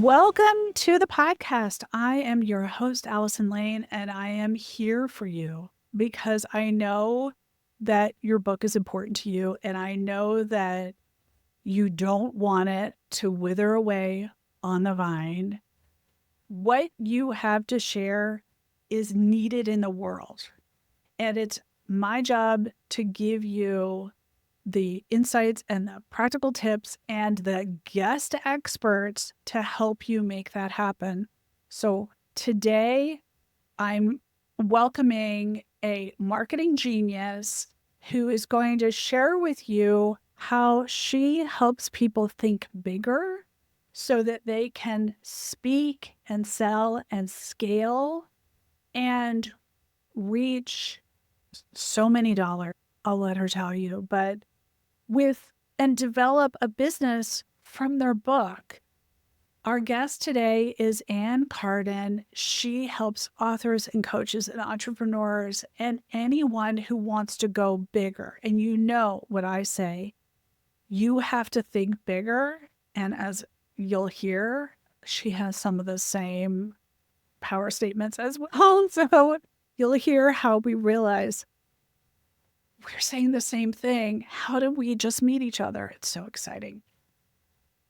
Welcome to the podcast. I am your host, Allison Lane, and I am here for you because I know that your book is important to you, and I know that you don't want it to wither away on the vine. What you have to share is needed in the world, and it's my job to give you the insights and the practical tips and the guest experts to help you make that happen. So today I'm welcoming a marketing genius who is going to share with you how she helps people think bigger so that they can speak and sell and scale and reach so many dollars. I'll let her tell you, but and develop a business from their book. Our guest today is Carden. She helps authors and coaches and entrepreneurs and anyone who wants to go bigger. And you know what I say, you have to think bigger. And as you'll hear, she has some of the same power statements as well. So you'll hear how we realize we're saying the same thing. How did we just meet each other? It's so exciting.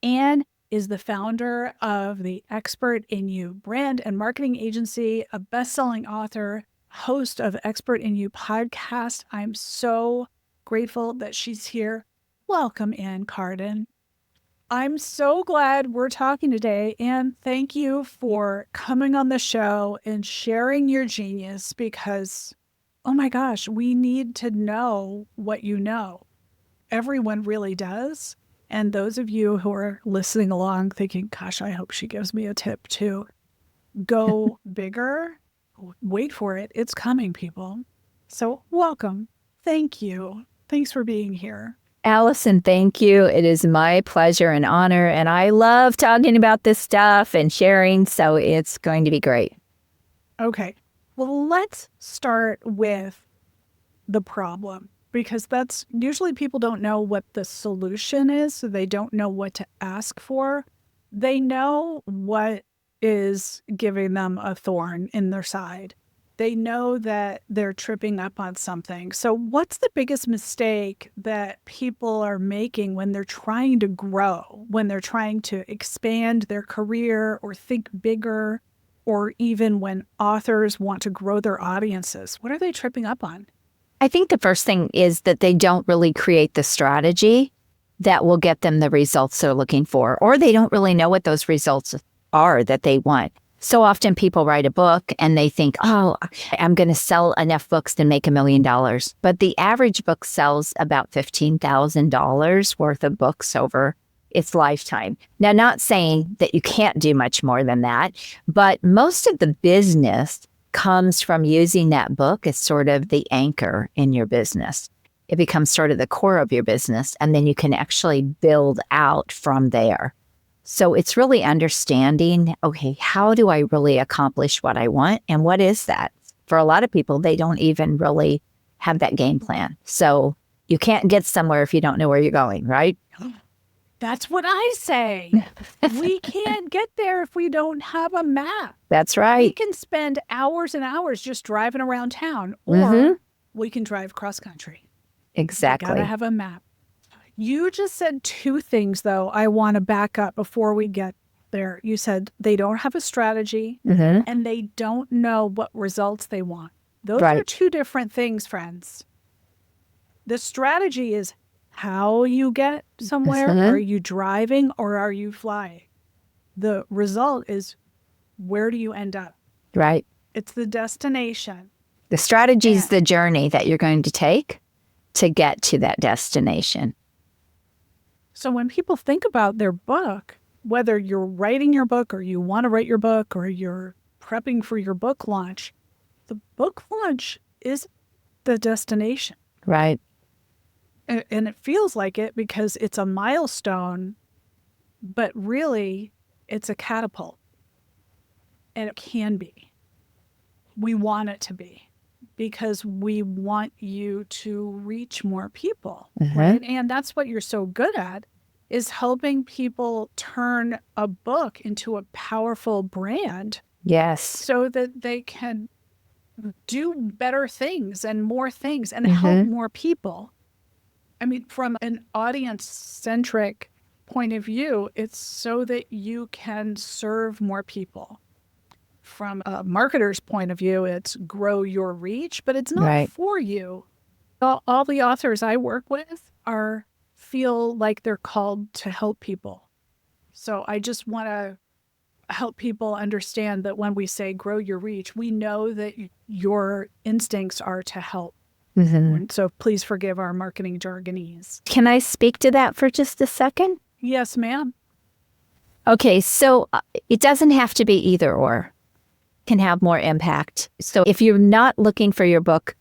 Anne is the founder of the Expert in You brand and marketing agency, a best-selling author, host of Expert in You podcast. I'm so grateful that she's here. Welcome, Anne Carden. I'm so glad we're talking today, and thank you for coming on the show and sharing your genius because oh my gosh, we need to know what you know. Everyone really does. And those of you who are listening along thinking, gosh, I hope she gives me a tip to go bigger. Wait for it. It's coming, people. So welcome. Thank you. Thanks for being here. Allison, thank you. It is my pleasure and honor. And I love talking about this stuff and sharing. So it's going to be great. Okay. Well, let's start with the problem because that's usually people don't know what the solution is. So they don't know what to ask for. They know what is giving them a thorn in their side. They know that they're tripping up on something. So what's the biggest mistake that people are making when they're trying to grow, when they're trying to expand their career or think bigger? Or even when authors want to grow their audiences, what are they tripping up on? I think the first thing is that they don't really create the strategy that will get them the results they're looking for, or they don't really know what those results are that they want. So often people write a book and they think, oh, I'm going to sell enough books to make $1 million. But the average book sells about $15,000 worth of books over its lifetime. Now, not saying that you can't do much more than that, but most of the business comes from using that book as sort of the anchor in your business. It becomes sort of the core of your business, and then you can actually build out from there. So it's really understanding, okay, how do I really accomplish what I want? And what is that? For a lot of people, they don't even really have that game plan. So you can't get somewhere if you don't know where you're going, right? That's what I say. We can't get there if we don't have a map. That's right. We can spend hours and hours just driving around town, or we can drive cross country. Exactly. We gotta have a map. You just said two things, though, I want to back up before we get there. You said they don't have a strategy and they don't know what results they want. Those are two different things, friends. The strategy is how you get somewhere. Are you driving or are you flying? The result is where do you end up? Right. It's the destination. The strategy is the journey that you're going to take to get to that destination. So when people think about their book, whether you're writing your book or you want to write your book or you're prepping for your book launch, the book launch is the destination. Right. And it feels like it because it's a milestone, but really it's a catapult. And it can be. We want it to be because we want you to reach more people, right? And that's what you're so good at is helping people turn a book into a powerful brand Yes. so that they can do better things and more things and help more people. I mean, from an audience-centric point of view, it's so that you can serve more people. From a marketer's point of view, it's grow your reach, but it's not for you. All the authors I work with feel like they're called to help people. So I just want to help people understand that when we say grow your reach, we know that your instincts are to help. So please forgive our marketing jargonese. Can I speak to that for just a second? Yes, ma'am. Okay, so it doesn't have to be either or. It can have more impact. So if you're not looking for your book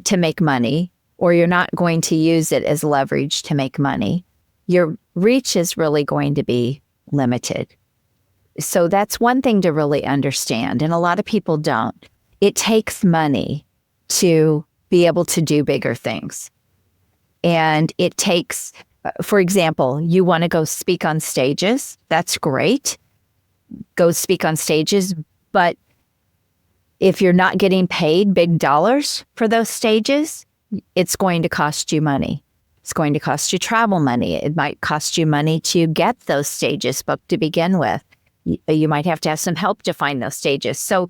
to make money, or you're not going to use it as leverage to make money, your reach is really going to be limited. So that's one thing to really understand, and a lot of people don't. It takes money to be able to do bigger things. And it takes, for example, you want to go speak on stages. That's great. Go speak on stages. But if you're not getting paid big dollars for those stages, it's going to cost you money. It's going to cost you travel money. It might cost you money to get those stages booked to begin with. You might have to have some help to find those stages. So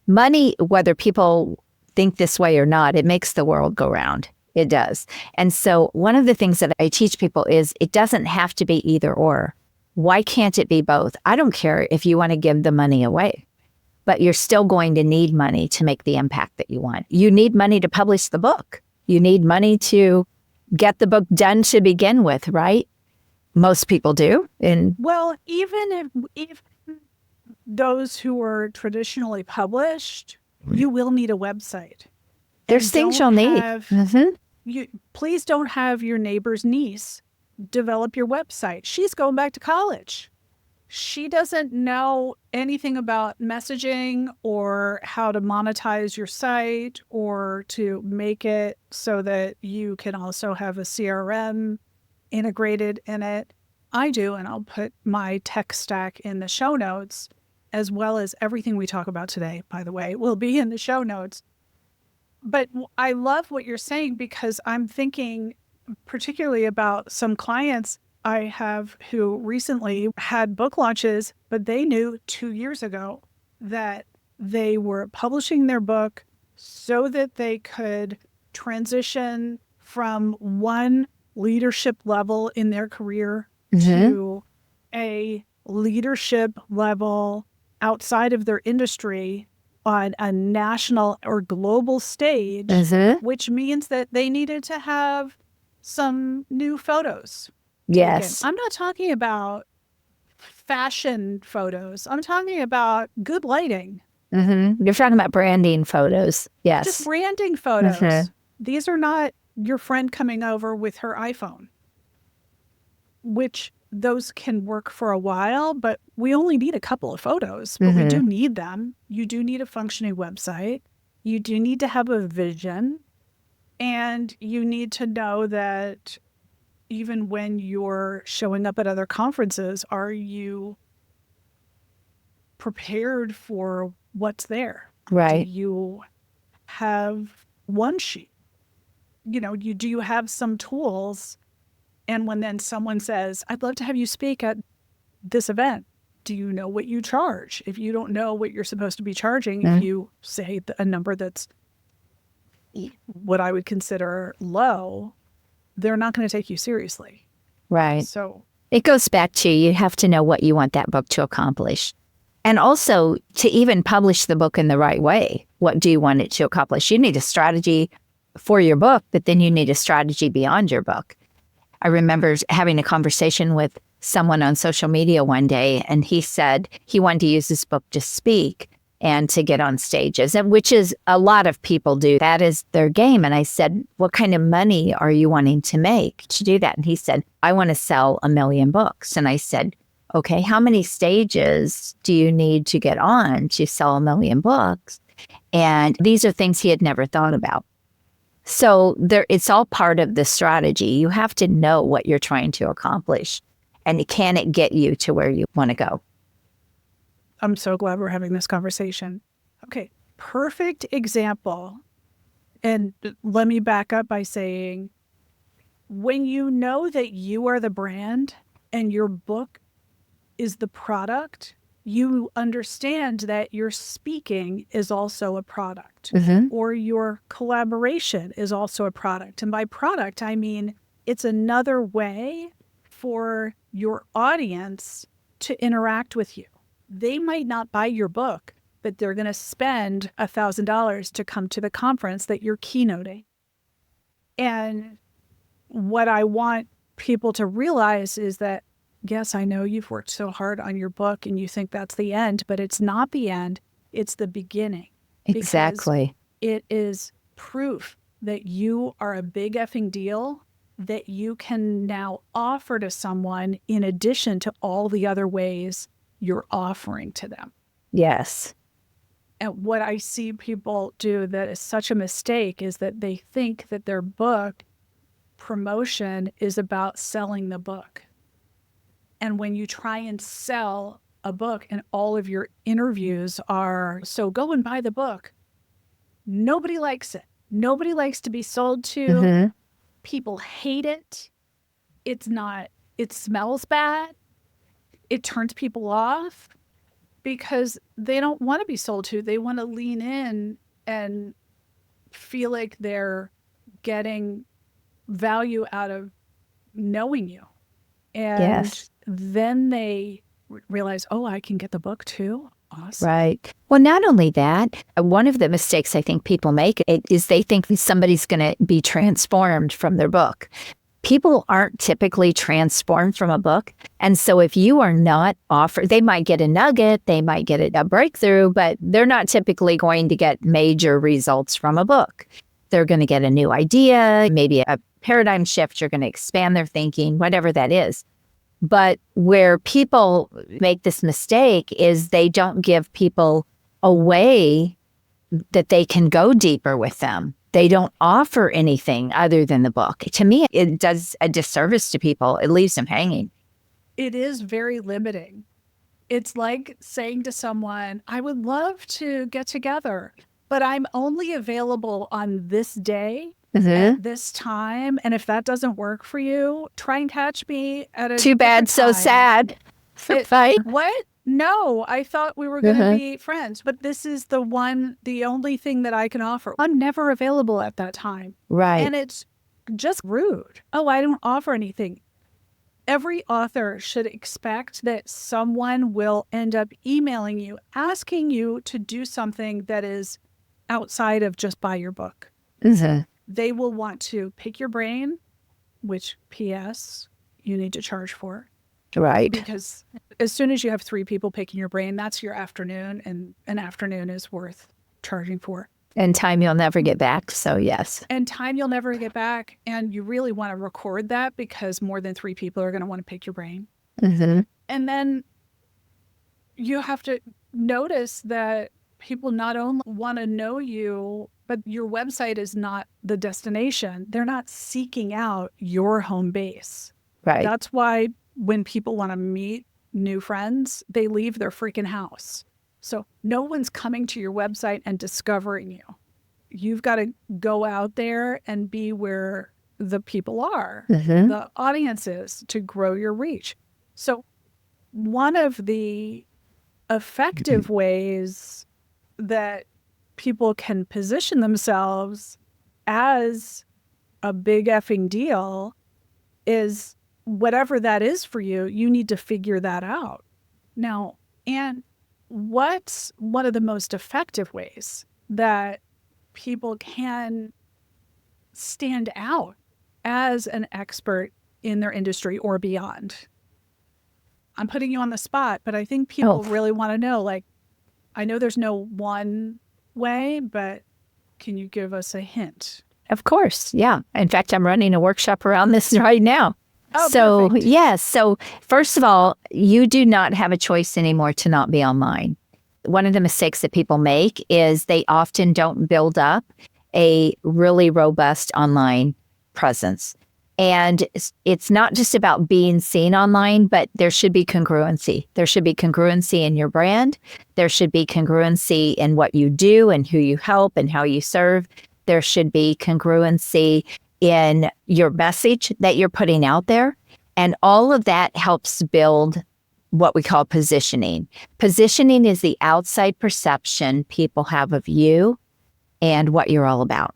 money, whether people think this way or not, it makes the world go round. It does. And so one of the things that I teach people is it doesn't have to be either or. Why can't it be both? I don't care if you want to give the money away, but you're still going to need money to make the impact that you want. You need money to publish the book. You need money to get the book done to begin with, right? Most people do. Well, even if those who are traditionally published, you will need a website. There's things you'll need. Please don't have your neighbor's niece develop your website. She's going back to college. She doesn't know anything about messaging or how to monetize your site or to make it so that you can also have a CRM integrated in it. I do, and I'll put my tech stack in the show notes, as well as everything we talk about today, by the way, will be in the show notes. But I love what you're saying because I'm thinking particularly about some clients I have who recently had book launches, but they knew 2 years ago that they were publishing their book so that they could transition from one leadership level in their career to a leadership level outside of their industry on a national or global stage, which means that they needed to have some new photos. Yes. I'm not talking about fashion photos. I'm talking about good lighting. You're talking about branding photos. Yes. Just branding photos. These are not your friend coming over with her iPhone, which those can work for a while, but we only need a couple of photos, but we do need them. You do need a functioning website. You do need to have a vision, and you need to know that even when you're showing up at other conferences, are you prepared for what's there? Right. Do you have one sheet? Do you have some tools? And when then someone says, I'd love to have you speak at this event, do you know what you charge? If you don't know what you're supposed to be charging, if you say a number that's what I would consider low, they're not going to take you seriously. Right. So it goes back to you have to know what you want that book to accomplish. And also to even publish the book in the right way. What do you want it to accomplish? You need a strategy for your book, but then you need a strategy beyond your book. I remember having a conversation with someone on social media one day, and he said he wanted to use this book to speak and to get on stages, and which is a lot of people do. That is their game. And I said, what kind of money are you wanting to make to do that? And he said, I want to sell 1 million books. And I said, okay, how many stages do you need to get on to sell 1 million books? And these are things he had never thought about. So it's all part of the strategy. You have to know what you're trying to accomplish. And can it get you to where you want to go? I'm so glad we're having this conversation. Okay, perfect example. And let me back up by saying, when you know that you are the brand and your book is the product, you understand that your speaking is also a product, or your collaboration is also a product. And by product, I mean it's another way for your audience to interact with you. They might not buy your book, but they're going to spend $1,000 to come to the conference that you're keynoting. And what I want people to realize is that, yes, I know you've worked so hard on your book and you think that's the end, but it's not the end. It's the beginning. Exactly. It is proof that you are a big effing deal that you can now offer to someone in addition to all the other ways you're offering to them. Yes. And what I see people do that is such a mistake is that they think that their book promotion is about selling the book. And when you try and sell a book and all of your interviews are, so go and buy the book, nobody likes it. Nobody likes to be sold to. People hate it. It smells bad. It turns people off because they don't want to be sold to. They want to lean in and feel like they're getting value out of knowing you. And then they realize, oh, I can get the book too. Awesome. Right. Well, not only that, one of the mistakes I think people make is they think somebody's going to be transformed from their book. People aren't typically transformed from a book. And so if you are not offered, they might get a nugget, they might get a breakthrough, but they're not typically going to get major results from a book. They're going to get a new idea, maybe a paradigm shift, you're going to expand their thinking, whatever that is. But where people make this mistake is they don't give people a way that they can go deeper with them. They don't offer anything other than the book. To me, it does a disservice to people. It leaves them hanging. It is very limiting. It's like saying to someone, I would love to get together, but I'm only available on this day at this time. And if that doesn't work for you, try and catch me at a Too bad, so sad. What? No, I thought we were going to be friends, but this is the only thing that I can offer. I'm never available at that time. Right. And it's just rude. Oh, I don't offer anything. Every author should expect that someone will end up emailing you, asking you to do something that is outside of just buy your book. They will want to pick your brain, which, P.S., you need to charge for. Right. Because as soon as you have 3 people picking your brain, that's your afternoon, and an afternoon is worth charging for. And time you'll never get back, so yes. And time you'll never get back, and you really want to record that because more than 3 people are going to want to pick your brain. And then you have to notice that people not only want to know you, but your website is not the destination. They're not seeking out your home base. Right. That's why when people want to meet new friends, they leave their freaking house. So no one's coming to your website and discovering you. You've got to go out there and be where the people are, the audience is, to grow your reach. So one of the effective ways that people can position themselves as a big effing deal is whatever that is for you, you need to figure that out. Now, and what's one of the most effective ways that people can stand out as an expert in their industry or beyond? I'm putting you on the spot, but I think people really want to know, like, I know there's no one way, but can you give us a hint? Of course. Yeah. In fact, I'm running a workshop around this right now. Oh, so, perfect. yes. So, first of all, you do not have a choice anymore to not be online. One of the mistakes that people make is they often don't build up a really robust online presence. And it's not just about being seen online, but there should be congruency. There should be congruency in your brand. There should be congruency in what you do and who you help and how you serve. There should be congruency in your message that you're putting out there. And all of that helps build what we call positioning. Positioning is the outside perception people have of you and what you're all about.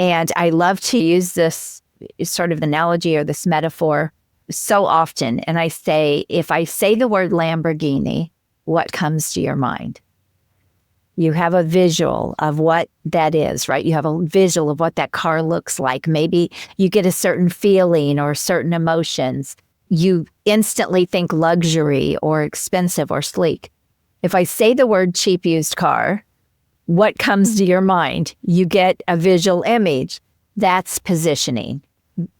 And I love to use this sort of analogy or this metaphor so often. And I say, if I say the word Lamborghini, what comes to your mind? You have a visual of what that is, right? You have a visual of what that car looks like. Maybe you get a certain feeling or certain emotions. You instantly think luxury or expensive or sleek. If I say the word cheap used car, what comes to your mind? You get a visual image. That's positioning.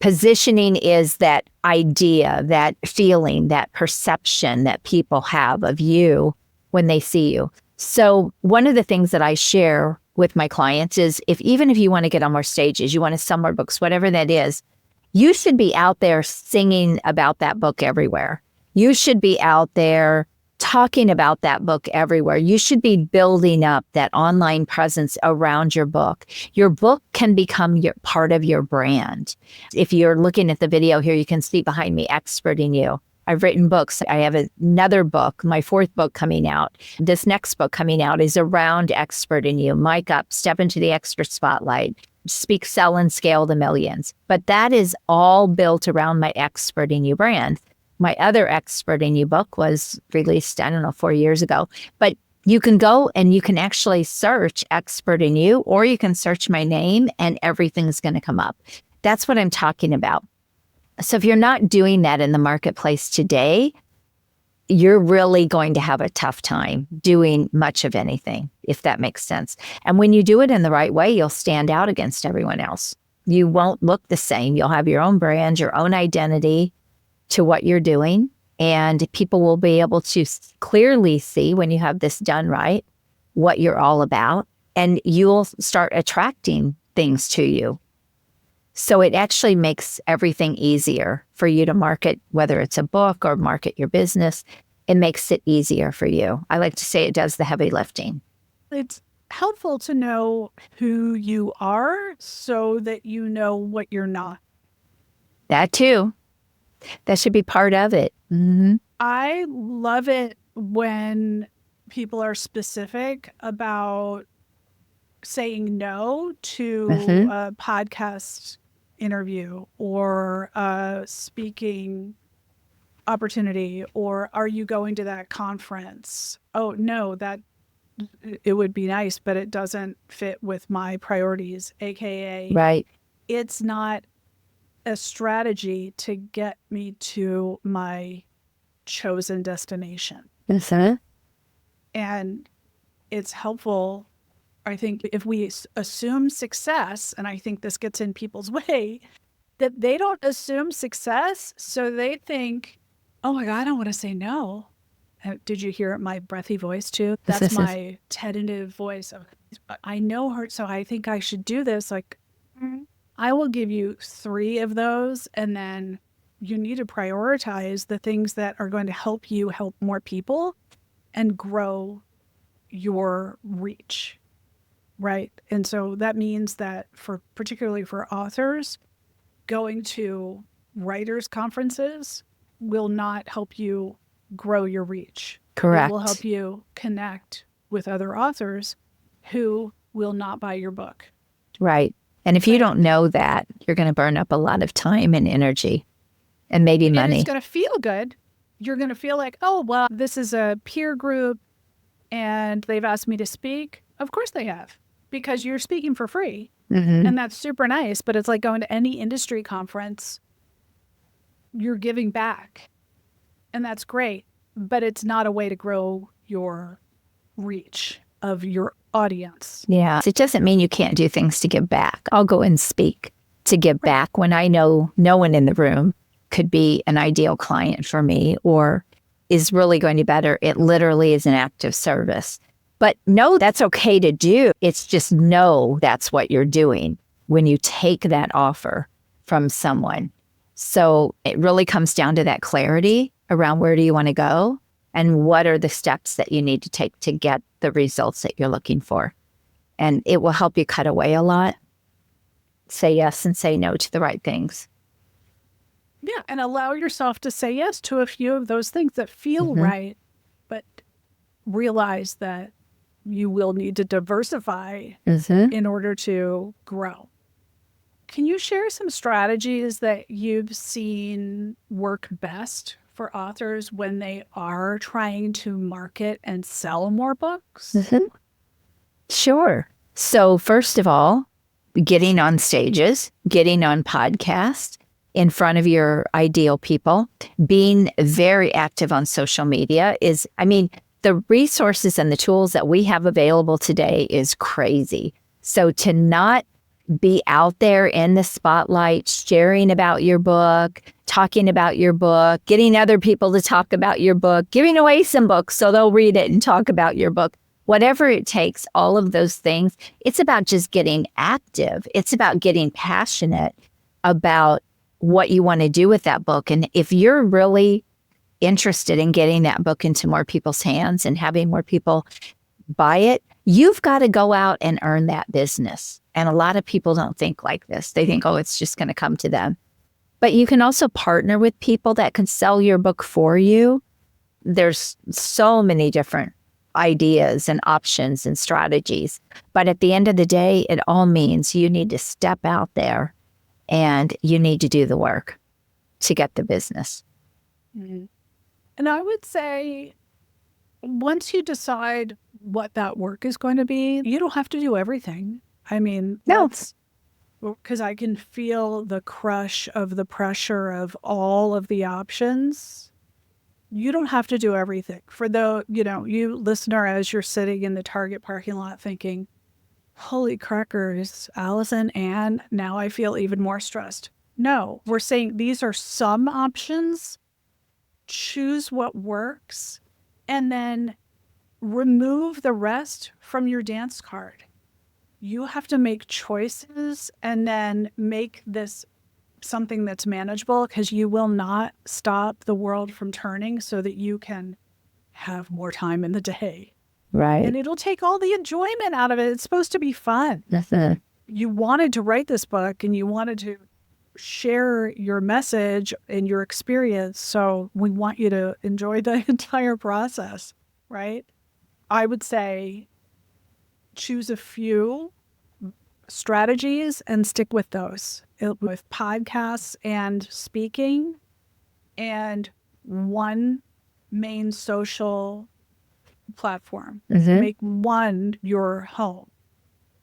Positioning is that idea, that feeling, that perception that people have of you when they see you. So one of the things that I share with my clients is even if you want to get on more stages, you want to sell more books, whatever that is, you should be out there singing about that book everywhere. You should be out there talking about that book everywhere. You should be building up that online presence around your book. Your book can become part of your brand. If you're looking at the video here, you can see behind me, Expert in You. I've written books. I have another book, my 4th book coming out. This next book coming out is around Expert in You. Mic up, step into the expert spotlight, speak, sell, and scale the millions. But that is all built around my Expert in You brand. My other Expert in You book was released, 4 years ago. But you can go and you can actually search Expert in You, or you can search my name and everything's going to come up. That's what I'm talking about. So if you're not doing that in the marketplace today, you're really going to have a tough time doing much of anything, if that makes sense. And when you do it in the right way, you'll stand out against everyone else. You won't look the same. You'll have your own brand, your own identity to what you're doing. And people will be able to clearly see when you have this done right, what you're all about. And you'll start attracting things to you. So it actually makes everything easier for you to market, whether it's a book or market your business. It makes it easier for you. I like to say it does the heavy lifting. It's helpful to know who you are so that you know what you're not. That too. That should be part of it. Mm-hmm. I love it when people are specific about saying no to a podcast interview or a speaking opportunity, or are you going to that conference? Oh, no, it would be nice, but it doesn't fit with my priorities, AKA, right. It's not a strategy to get me to my chosen destination. And it's helpful, I think, if we assume success, and I think this gets in people's way, that they don't assume success. So they think, oh my God, I don't want to say no. Did you hear my breathy voice too? That's my tentative voice. I know her, so I think I should do this. Like, I will give you 3 of those, and then you need to prioritize the things that are going to help you help more people and grow your reach, right? And so that means that particularly for authors, going to writers' conferences will not help you grow your reach. Correct. It will help you connect with other authors who will not buy your book. Right. And if you don't know that, you're going to burn up a lot of time and energy and maybe money. And it's going to feel good. You're going to feel like, oh, well, this is a peer group and they've asked me to speak. Of course they have, because you're speaking for free. And that's super nice. But it's like going to any industry conference. You're giving back. And that's great. But it's not a way to grow your reach of your audience. Yeah. It doesn't mean you can't do things to give back. I'll go and speak to give back when I know no one in the room could be an ideal client for me or is really going to be better. It literally is an act of service. But no, that's okay to do. It's just know that's what you're doing when you take that offer from someone. So it really comes down to that clarity around where do you want to go and what are the steps that you need to take to get the results that you're looking for. And it will help you cut away a lot. Say yes and say no to the right things. Yeah, and allow yourself to say yes to a few of those things that feel right, but realize that you will need to diversify in order to grow. Can you share some strategies that you've seen work best for authors when they are trying to market and sell more books? Sure. So first of all, getting on stages, getting on podcasts in front of your ideal people, being very active on social media is, I mean, the resources and the tools that we have available today is crazy. So to not be out there in the spotlight, sharing about your book, talking about your book, getting other people to talk about your book, giving away some books so they'll read it and talk about your book. Whatever it takes, all of those things, it's about just getting active. It's about getting passionate about what you want to do with that book. And if you're really interested in getting that book into more people's hands and having more people buy it, you've got to go out and earn that business. And a lot of people don't think like this. They think, oh, it's just going to come to them. But you can also partner with people that can sell your book for you. There's so many different ideas and options and strategies. But at the end of the day, it all means you need to step out there and you need to do the work to get the business. And I would say once you decide what that work is going to be, you don't have to do everything. I mean, No. Because I can feel the crush of the pressure of all of the options. You don't have to do everything. For you listener, as you're sitting in the Target parking lot thinking, holy crackers, Allison, and now I feel even more stressed. No, we're saying these are some options. Choose what works and then remove the rest from your dance card. You have to make choices and then make this something that's manageable, because you will not stop the world from turning so that you can have more time in the day. Right. And it'll take all the enjoyment out of it. It's supposed to be fun. You wanted to write this book and you wanted to share your message and your experience. So we want you to enjoy the entire process, right? I would say choose a few strategies and stick with those. With podcasts and speaking and one main social platform. Make one your home.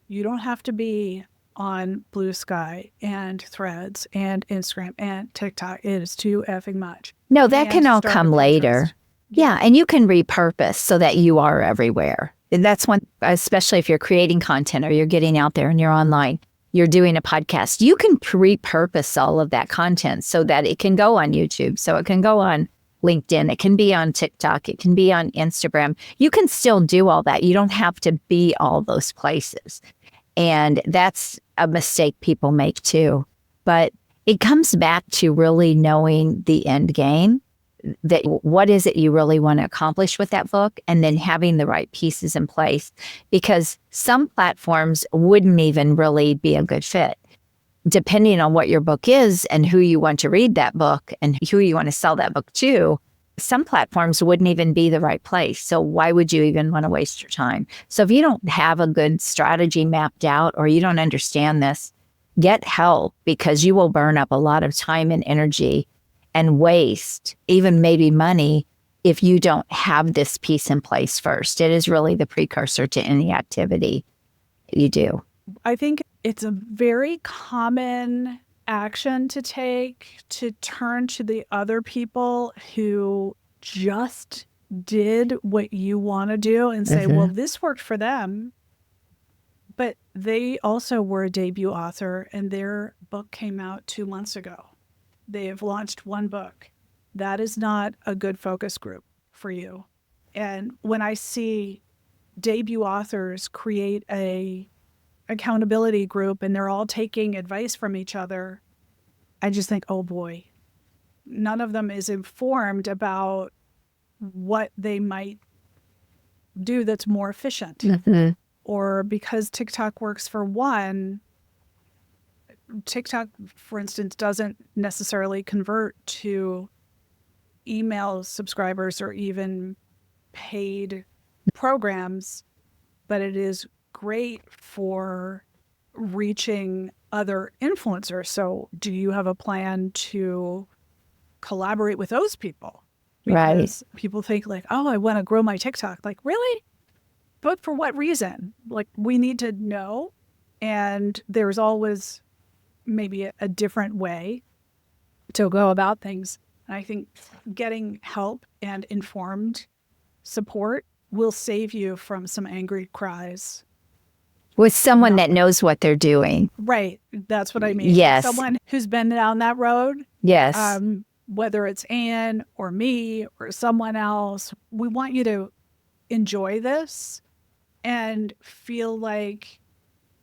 You don't have to be on Blue Sky and Threads and Instagram and TikTok. It is too effing much. No, that can all come later. Yeah, and you can repurpose so that you are everywhere. And that's one, especially if you're creating content or you're getting out there and you're online, you're doing a podcast, you can repurpose all of that content so that it can go on YouTube, so it can go on LinkedIn, it can be on TikTok, it can be on Instagram. You can still do all that. You don't have to be all those places. And that's a mistake people make too. But it comes back to really knowing the end game, that what is it you really want to accomplish with that book, and then having the right pieces in place, because some platforms wouldn't even really be a good fit. Depending on what your book is and who you want to read that book and who you want to sell that book to, some platforms wouldn't even be the right place. So why would you even want to waste your time? So if you don't have a good strategy mapped out or you don't understand this, get help, because you will burn up a lot of time and energy and waste, even maybe money, if you don't have this piece in place first. It is really the precursor to any activity you do. I think it's a very common action to take, to turn to the other people who just did what you want to do and say, well, this worked for them, but they also were a debut author and their book came out 2 months ago. They have launched one book. That is not a good focus group for you. And when I see debut authors create a accountability group and they're all taking advice from each other, I just think, oh boy, none of them is informed about what they might do that's more efficient. Mm-hmm. Or because TikTok works for one, TikTok, for instance, doesn't necessarily convert to email subscribers or even paid programs, but it is great for reaching other influencers. So do you have a plan to collaborate with those people? Right. Because people think like, oh, I want to grow my TikTok. Like, really? But for what reason? Like, we need to know. And there's always maybe a different way to go about things. And I think getting help and informed support will save you from some angry cries. With someone No. that knows what they're doing. Right. That's what I mean. Yes. Someone who's been down that road. Yes. Whether it's Anne or me or someone else, we want you to enjoy this and feel like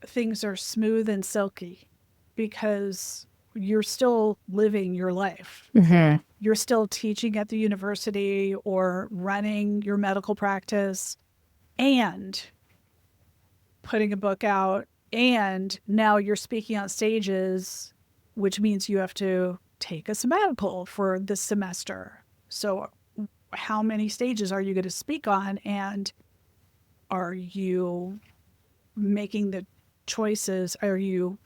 things are smooth and silky because you're still living your life. Mm-hmm. You're still teaching at the university or running your medical practice and putting a book out. And now you're speaking on stages, which means you have to take a sabbatical for this semester. So how many stages are you going to speak on? And are you making the choices? Are you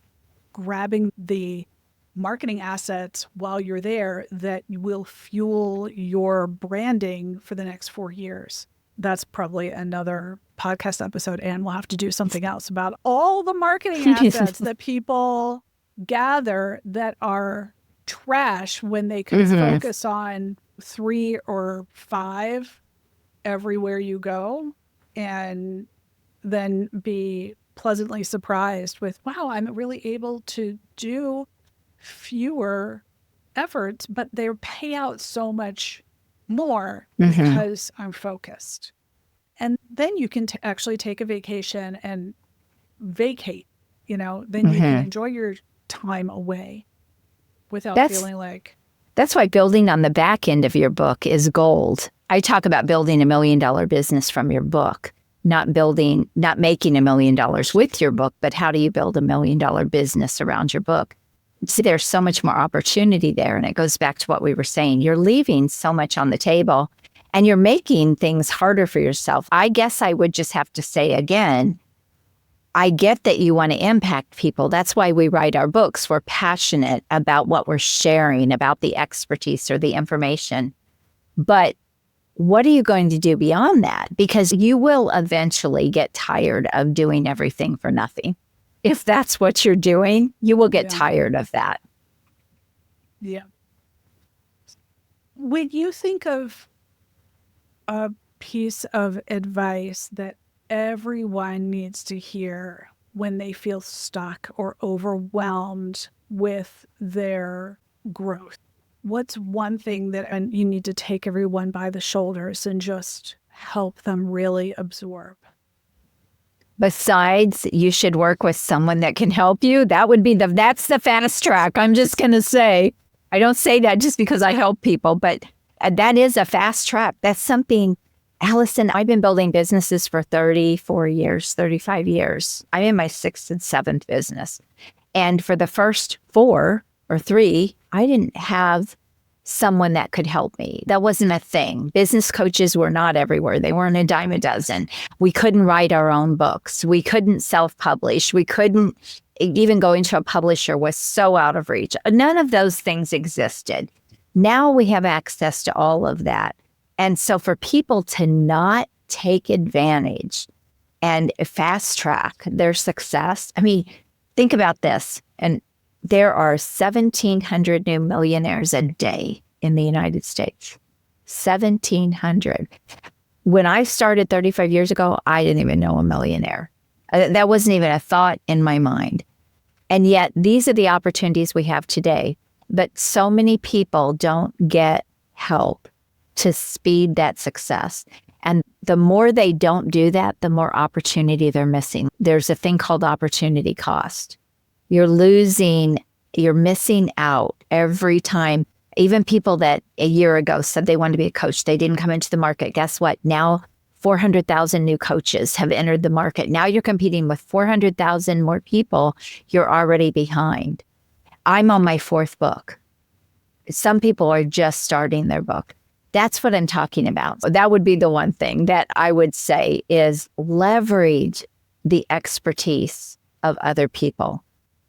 grabbing the marketing assets while you're there that will fuel your branding for the next 4 years? That's probably another podcast episode, and we'll have to do something else about all the marketing assets that people gather that are trash when they could focus on 3 or 5 everywhere you go and then be pleasantly surprised with, wow, I'm really able to do fewer efforts, but they pay out so much more because I'm focused. And then you can actually take a vacation and vacate, then you can enjoy your time away without feeling like. That's why building on the back end of your book is gold. I talk about building $1 million business from your book, not making $1 million with your book, but how do you build $1 million business around your book? See, there's so much more opportunity there. And it goes back to what we were saying. You're leaving so much on the table and you're making things harder for yourself. I guess I would just have to say again, I get that you want to impact people. That's why we write our books. We're passionate about what we're sharing, about the expertise or the information. But what are you going to do beyond that? Because you will eventually get tired of doing everything for nothing. If that's what you're doing, you will get tired of that. Yeah. When you think of a piece of advice that everyone needs to hear when they feel stuck or overwhelmed with their growth, what's one thing that you need to take everyone by the shoulders and just help them really absorb? Besides, you should work with someone that can help you. That's the fast track. I'm just going to say, I don't say that just because I help people, but that is a fast track. That's something, Allison, I've been building businesses for 34 years, 35 years. I'm in my 6th and 7th business. And for the first 4 or 3, I didn't have someone that could help me. That wasn't a thing. Business coaches were not everywhere. They weren't a dime a dozen. We couldn't write our own books. We couldn't self-publish. We couldn't, even going to a publisher was so out of reach. None of those things existed. Now we have access to all of that. And so for people to not take advantage and fast track their success, I mean, think about this. And there are 1,700 new millionaires a day in the United States. 1,700. When I started 35 years ago, I didn't even know a millionaire. That wasn't even a thought in my mind. And yet these are the opportunities we have today. But so many people don't get help to speed that success. And the more they don't do that, the more opportunity they're missing. There's a thing called opportunity cost. You're losing you're missing out every time. Even people that a year ago said they wanted to be a coach, they didn't come into the market. Guess what? Now 400,000 new coaches have entered the market. Now you're competing with 400,000 more people. You're already behind. I'm on my 4th book. Some people are just starting their book. That's what I'm talking about. That would be the one thing that I would say is leverage the expertise of other people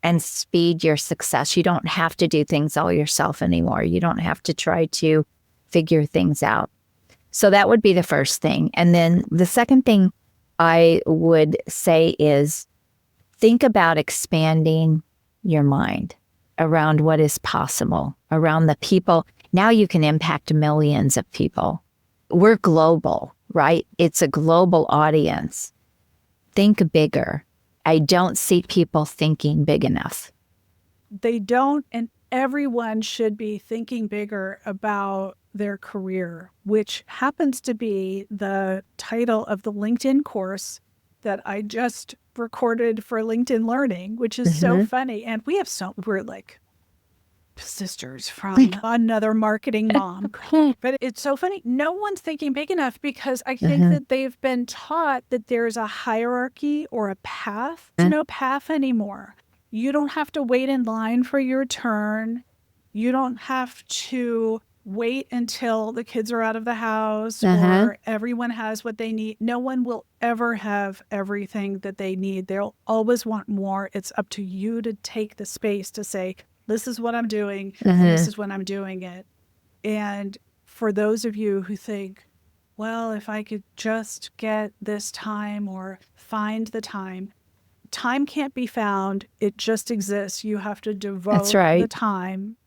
and speed your success. You don't have to do things all yourself anymore. You don't have to try to figure things out. So that would be the first thing. And then the second thing I would say is think about expanding your mind around what is possible, around the people. Now you can impact millions of people. We're global, right? It's a global audience. Think bigger. I don't see people thinking big enough. They don't, and everyone should be thinking bigger about their career, which happens to be the title of the LinkedIn course that I just recorded for LinkedIn Learning, which is so funny. And we're like sisters from another marketing mom. But it's so funny. No one's thinking big enough because I think that they've been taught that there's a hierarchy or a path. There's no path anymore. You don't have to wait in line for your turn. You don't have to wait until the kids are out of the house or everyone has what they need. No one will ever have everything that they need. They'll always want more. It's up to you to take the space to say, this is what I'm doing, and this is when I'm doing it. And for those of you who think, well, if I could just get this time or find the time, time can't be found. It just exists. You have to devote the time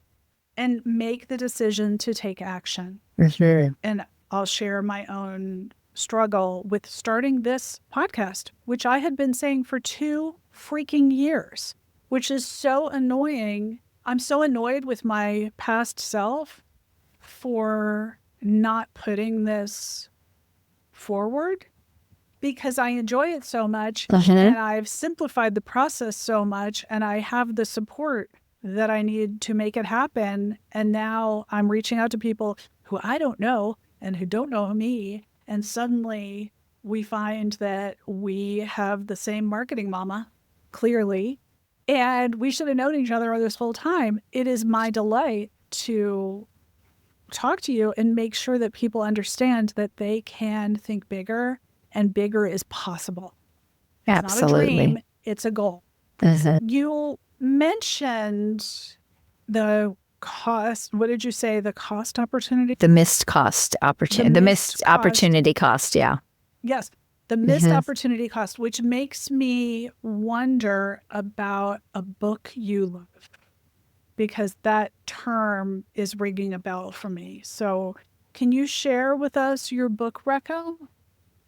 and make the decision to take action. And I'll share my own struggle with starting this podcast, which I had been saying for 2 freaking years, which is so annoying. I'm so annoyed with my past self for not putting this forward because I enjoy it so much and I've simplified the process so much and I have the support that I need to make it happen. And now I'm reaching out to people who I don't know and who don't know me. And suddenly we find that we have the same marketing mama, clearly, and we should have known each other this whole time. It is my delight to talk to you and make sure that people understand that they can think bigger and bigger is possible. It's not a dream, it's a goal. You mentioned the cost. What did you say? The cost opportunity? The missed cost opportunity. The missed opportunity cost. Yeah. Yes. The missed opportunity cost, which makes me wonder about a book you love, because that term is ringing a bell for me. So can you share with us your book reco?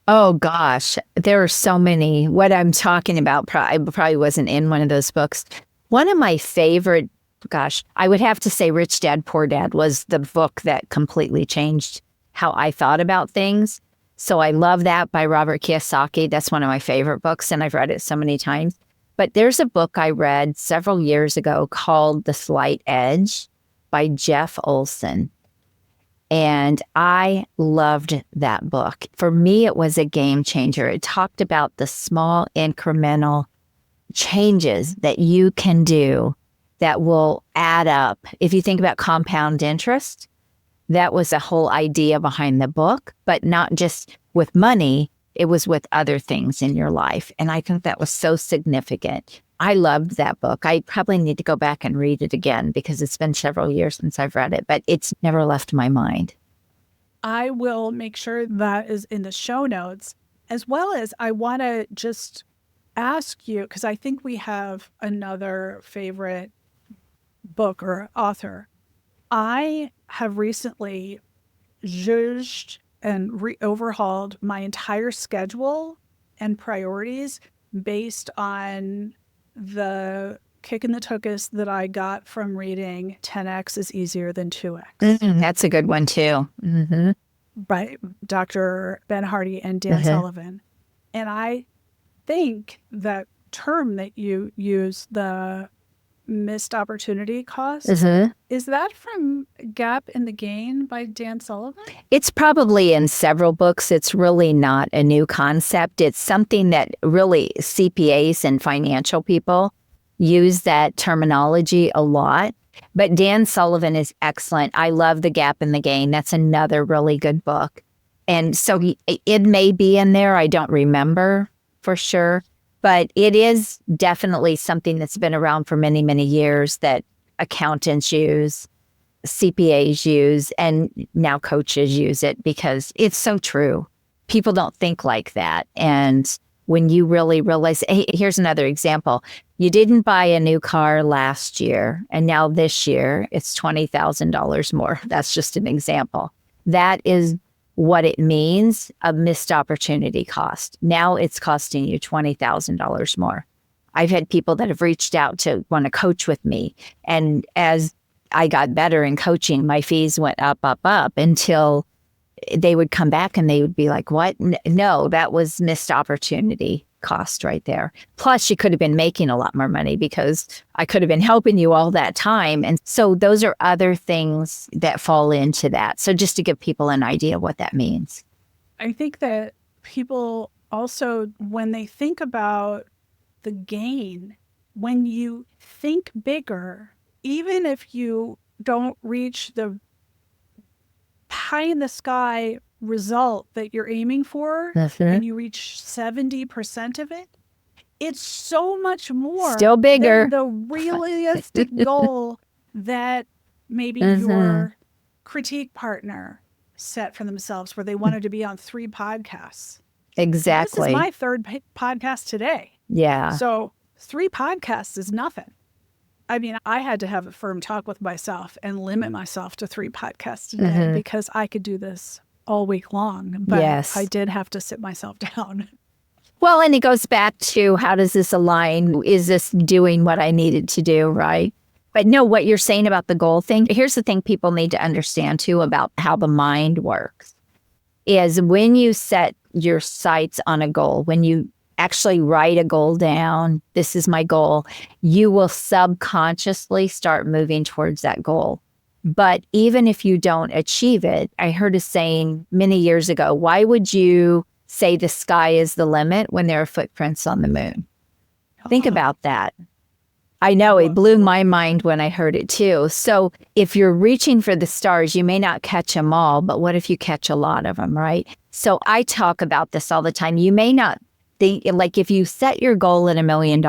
Oh, gosh. There are so many. What I'm talking about, I probably wasn't in one of those books. One of my favorite, I would have to say Rich Dad, Poor Dad was the book that completely changed how I thought about things. So I love that by Robert Kiyosaki. That's one of my favorite books, and I've read it so many times. But there's a book I read several years ago called The Slight Edge by Jeff Olson. And I loved that book. For me, it was a game changer. It talked about the small incremental changes that you can do that will add up. If you think about compound interest, that was the whole idea behind the book, but not just with money, it was with other things in your life. And I think that was so significant. I loved that book. I probably need to go back and read it again because it's been several years since I've read it, but it's never left my mind. I will make sure that is in the show notes, as well as I want to just ask you, because I think we have another favorite book or author. I have recently judged and overhauled my entire schedule and priorities based on the kick in the tuchus that I got from reading 10X is Easier Than 2X. That's a good one too. By Dr. Ben Hardy and Dan Sullivan. And I think that term that you use, the Missed Opportunity Cost. Mhm. Is that from Gap in the Gain by Dan Sullivan? It's probably in several books. It's really not a new concept. It's something that really CPAs and financial people use that terminology a lot. But Dan Sullivan is excellent. I love The Gap in the Gain. That's another really good book. And so it may be in there. I don't remember for sure. But it is definitely something that's been around for many, many years that accountants use, CPAs use, and now coaches use it because it's so true. People don't think like that. And when you really realize, hey, here's another example. You didn't buy a new car last year, and now this year it's $20,000 more. That's just an example. That is what it means, a missed opportunity cost. Now it's costing you $20,000 more. I've had people that have reached out to want to coach with me. And as I got better in coaching, my fees went up until they would come back and they would be like, what? No, that was missed opportunity cost right there. Plus, you could have been making a lot more money because I could have been helping you all that time. And so those are other things that fall into that. So just to give people an idea of what that means. I think that people also, when they think about the gain, when you think bigger, even if you don't reach the pie in the sky result that you're aiming for, and you reach 70% of it, it's so much more Still bigger than the realistic goal that maybe your critique partner set for themselves, where they wanted to be on 3 podcasts. Exactly. This is my 3rd podcast today. Yeah. So 3 podcasts is nothing. I mean, I had to have a firm talk with myself and limit myself to 3 podcasts today because I could do this all week long. But yes. I did have to sit myself down. Well, and it goes back to, how does this align? Is this doing what I needed to do, right? But no, what you're saying about the goal thing, here's the thing people need to understand too about how the mind works, is when you set your sights on a goal, when you actually write a goal down, this is my goal, you will subconsciously start moving towards that goal. But even if you don't achieve it, I heard a saying many years ago, why would you say the sky is the limit when there are footprints on the moon? Think about that. I know it blew my mind when I heard it too. So if you're reaching for the stars, you may not catch them all, but what if you catch a lot of them, right? So I talk about this all the time. You may not think, like if you set your goal at $1 million,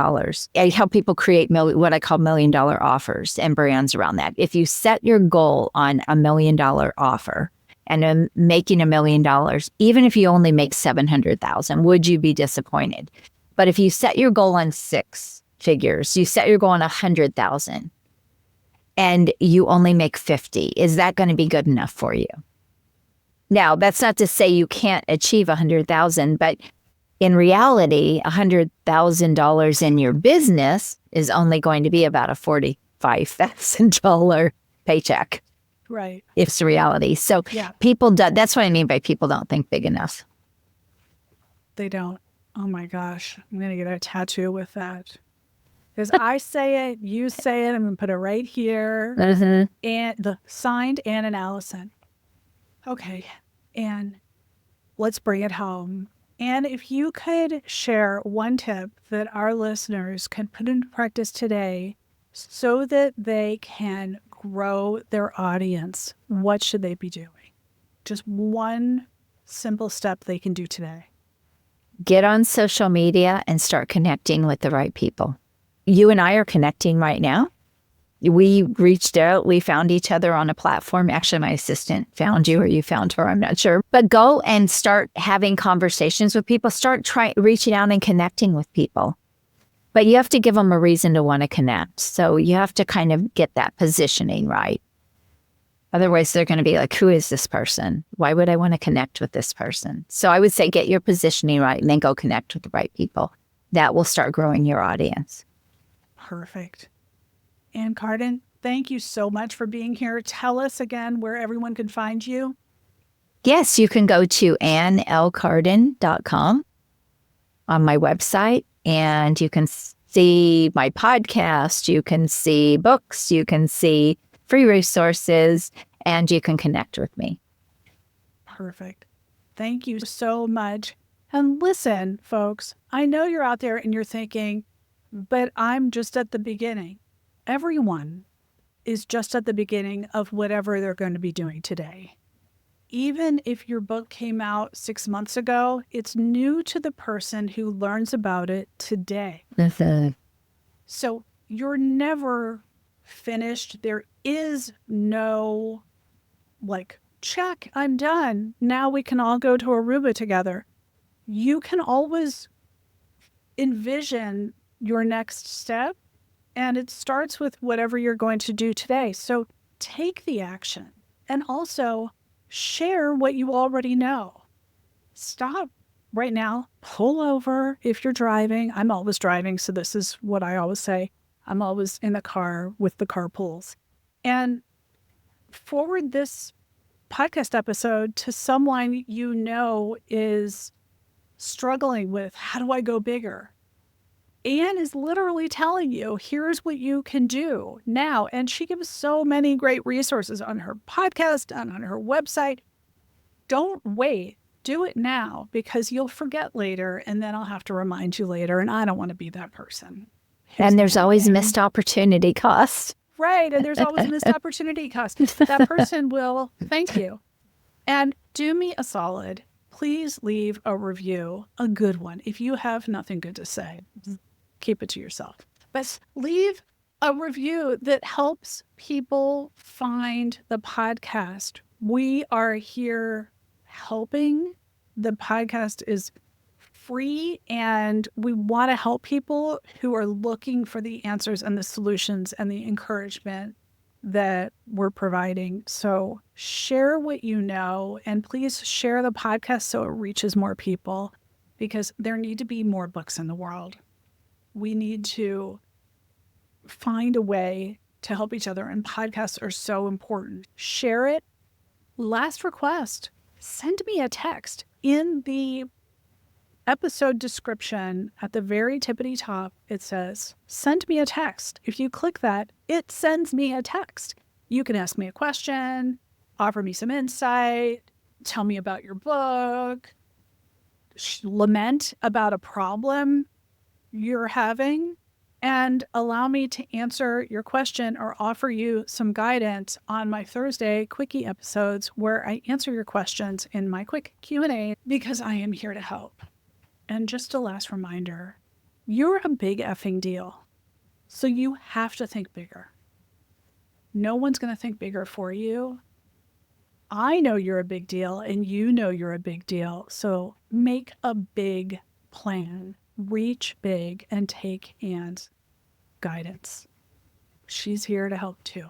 I help people create what I call $1 million offers and brands around that. If you set your goal on $1 million offer and making $1 million, even if you only make 700,000, would you be disappointed? But if you set your goal on 6 figures, you set your goal on 100,000 and you only make 50, is that going to be good enough for you? Now, that's not to say you can't achieve 100,000, but in reality, $100,000 in your business is only going to be about a $45,000 paycheck. Right. If it's reality. So people do, that's what I mean by people don't think big enough. They don't. Oh my gosh. I'm going to get a tattoo with that. Because I say it, you say it, I'm going to put it right here. And the signed Ann and Allison. Okay. And let's bring it home. And if you could share one tip that our listeners can put into practice today so that they can grow their audience, what should they be doing? Just one simple step they can do today. Get on social media and start connecting with the right people. You and I are connecting right now. We reached out. We found each other on a platform. Actually, my assistant found you or you found her. I'm not sure. But go and start having conversations with people. Start reaching out and connecting with people. But you have to give them a reason to want to connect. So you have to kind of get that positioning right. Otherwise, they're going to be like, who is this person? Why would I want to connect with this person? So I would say get your positioning right and then go connect with the right people. That will start growing your audience. Perfect. And Carden, thank you so much for being here. Tell us again where everyone can find you. Yes, you can go to annlcarden.com on my website, and you can see my podcast, you can see books, you can see free resources, and you can connect with me. Perfect. Thank you so much. And listen, folks, I know you're out there and you're thinking, but I'm just at the beginning. Everyone is just at the beginning of whatever they're going to be doing today. Even if your book came out 6 months ago, it's new to the person who learns about it today. So you're never finished. There is no check, I'm done. Now we can all go to Aruba together. You can always envision your next step, and it starts with whatever you're going to do today. So take the action and also share what you already know. Stop right now, pull over if you're driving. I'm always driving, so this is what I always say. I'm always in the car with the carpools. And forward this podcast episode to someone you know is struggling with, how do I go bigger? Anne is literally telling you, here's what you can do now. And she gives so many great resources on her podcast and on her website. Don't wait. Do it now, because you'll forget later, and then I'll have to remind you later, and I don't want to be that person. And there's always missed opportunity cost. Right, and there's always missed opportunity cost. That person will thank you. And do me a solid. Please leave a review, a good one. If you have nothing good to say, keep it to yourself. But leave a review that helps people find the podcast. We are here helping. The podcast is free, and we want to help people who are looking for the answers and the solutions and the encouragement that we're providing. So share what you know, and please share the podcast so it reaches more people, because there need to be more books in the world. We need to find a way to help each other, and podcasts are so important. Share it. Last request, send me a text. In the episode description at the very tippity top, it says, send me a text. If you click that, it sends me a text. You can ask me a question, offer me some insight, tell me about your book, lament about a problem you're having, and allow me to answer your question or offer you some guidance on my Thursday quickie episodes, where I answer your questions in my quick Q&A, because I am here to help. And just a last reminder, you're a big effing deal. So you have to think bigger. No one's going to think bigger for you. I know you're a big deal, and you know you're a big deal. So make a big plan. Reach big and take Anne's guidance. She's here to help too.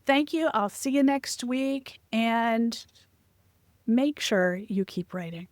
Thank you. I'll see you next week, and make sure you keep writing.